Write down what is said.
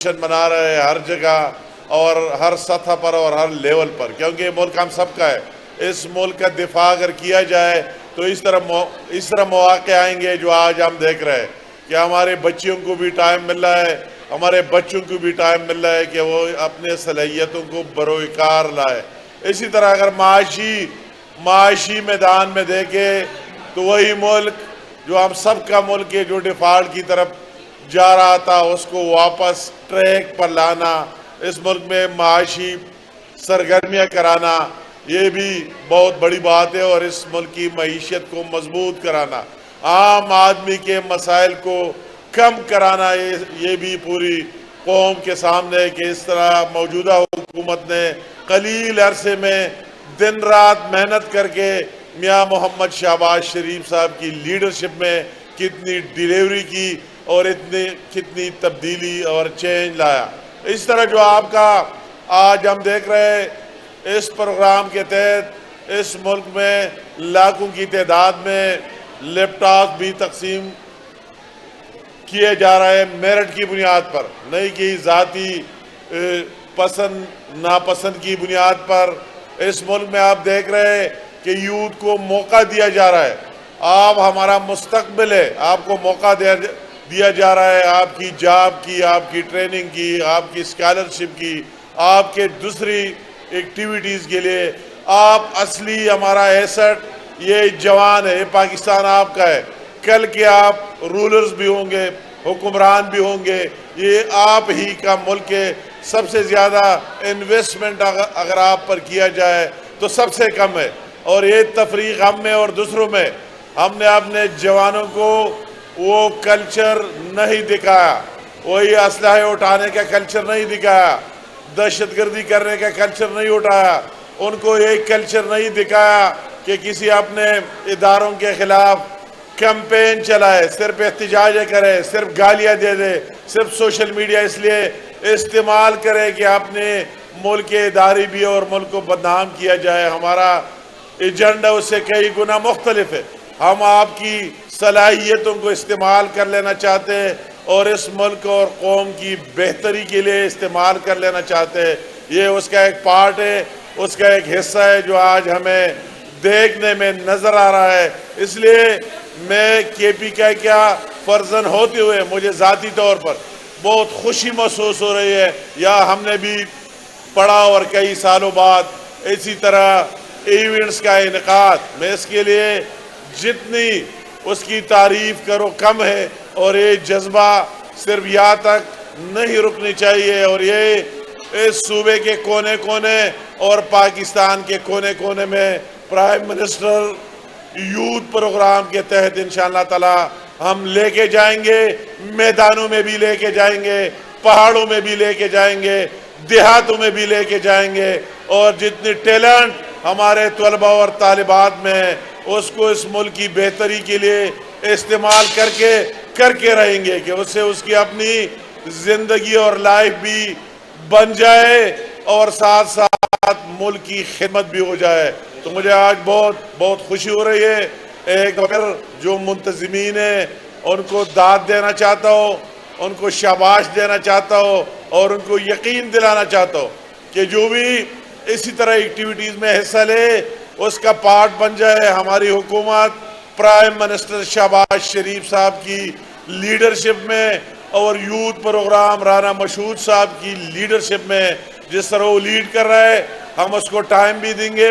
جشن منا رہے ہیں ہر جگہ اور ہر سطح پر اور ہر لیول پر، کیونکہ یہ ملک ہم سب کا ہے۔ اس ملک کا دفاع اگر کیا جائے تو اس طرح مواقع آئیں گے جو آج ہم دیکھ رہے ہیں کہ ہمارے بچیوں کو بھی ٹائم مل رہا ہے، ہمارے بچوں کو بھی ٹائم مل رہا ہے کہ وہ اپنے صلاحیتوں کو بروئے کار لائے۔ اسی طرح اگر معاشی میدان میں دیکھیں تو وہی ملک جو ہم سب کا ملک ہے، جو ڈیفالٹ کی طرف جا رہا تھا، اس کو واپس ٹریک پر لانا، اس ملک میں معاشی سرگرمیاں کرانا، یہ بھی بہت بڑی بات ہے، اور اس ملک کی معیشت کو مضبوط کرانا، عام آدمی کے مسائل کو کم کرانا، یہ بھی پوری قوم کے سامنے کہ اس طرح موجودہ حکومت نے قلیل عرصے میں دن رات محنت کر کے میاں محمد شہباز شریف صاحب کی لیڈرشپ میں کتنی ڈیلیوری کی اور کتنی تبدیلی اور چینج لایا۔ اس طرح جو آپ کا آج ہم دیکھ رہے ہیں، اس پروگرام کے تحت اس ملک میں لاکھوں کی تعداد میں لیپ ٹاپ بھی تقسیم کیے جا رہے ہیں میرٹ کی بنیاد پر، نہیں کہ ذاتی پسند ناپسند کی بنیاد پر۔ اس ملک میں آپ دیکھ رہے ہیں کہ یوتھ کو موقع دیا جا رہا ہے، آپ ہمارا مستقبل ہے، آپ کو موقع دیا جا رہا ہے، آپ کی جاب کی، آپ کی ٹریننگ کی، آپ کی اسکالرشپ کی، آپ کے دوسری ایکٹیویٹیز کے لیے۔ آپ اصلی ہمارا ایسٹ یہ جوان ہے، یہ پاکستان آپ کا ہے، کل کے آپ رولرز بھی ہوں گے، حکمران بھی ہوں گے، یہ آپ ہی کا ملک ہے۔ سب سے زیادہ انویسٹمنٹ اگر آپ پر کیا جائے تو سب سے کم ہے، اور یہ تفریق ہم میں اور دوسروں میں، ہم نے اپنے جوانوں کو وہ کلچر نہیں دکھایا، وہی اسلحے اٹھانے کا کلچر نہیں دکھایا، دہشت گردی کرنے کا کلچر نہیں اٹھایا، ان کو یہ کلچر نہیں دکھایا کہ کسی اپنے اداروں کے خلاف کیمپین چلائے، صرف احتجاج کرے، صرف گالیاں دے دے، صرف سوشل میڈیا اس لیے استعمال کرے کہ اپنے ملک کے ادارے بھی اور ملک کو بدنام کیا جائے۔ ہمارا ایجنڈا اس سے کئی گنا مختلف ہے، ہم آپ کی صلاحیتوں کو استعمال کر لینا چاہتے ہیں اور اس ملک اور قوم کی بہتری کے لیے استعمال کر لینا چاہتے ہیں۔ یہ اس کا ایک پارٹ ہے، اس کا ایک حصہ ہے جو آج ہمیں دیکھنے میں نظر آ رہا ہے۔ اس لیے میں کے پی کا کیا فرزند ہوتے ہوئے مجھے ذاتی طور پر بہت خوشی محسوس ہو رہی ہے، یا ہم نے بھی پڑھا اور کئی سالوں بعد اسی طرح ایونٹس کا انعقاد، میں اس کے لیے جتنی اس کی تعریف کرو کم ہے، اور یہ جذبہ صرف یہاں تک نہیں رکنی چاہیے، اور یہ اس صوبے کے کونے کونے اور پاکستان کے کونے کونے میں پرائم منسٹر یوتھ پروگرام کے تحت انشاءاللہ تعالی ہم لے کے جائیں گے، میدانوں میں بھی لے کے جائیں گے، پہاڑوں میں بھی لے کے جائیں گے، دیہاتوں میں بھی لے کے جائیں گے، اور جتنی ٹیلنٹ ہمارے طلبہ اور طالبات میں اس کو اس ملک کی بہتری کے لیے استعمال کر کے رہیں گے کہ اس سے اس کی اپنی زندگی اور لائف بھی بن جائے اور ساتھ ساتھ ملک کی خدمت بھی ہو جائے۔ تو مجھے آج بہت بہت خوشی ہو رہی ہے۔ ایک بار جو منتظمین ہیں ان کو داد دینا چاہتا ہوں، ان کو شاباش دینا چاہتا ہوں، اور ان کو یقین دلانا چاہتا ہوں کہ جو بھی اسی طرح ایکٹیویٹیز میں حصہ لے اس کا پارٹ بن جائے۔ ہماری حکومت پرائم منسٹر شہباز شریف صاحب کی لیڈرشپ میں اور یوتھ پروگرام رانا مشہود صاحب کی لیڈرشپ میں جس طرح وہ لیڈ کر رہا ہے، ہم اس کو ٹائم بھی دیں گے۔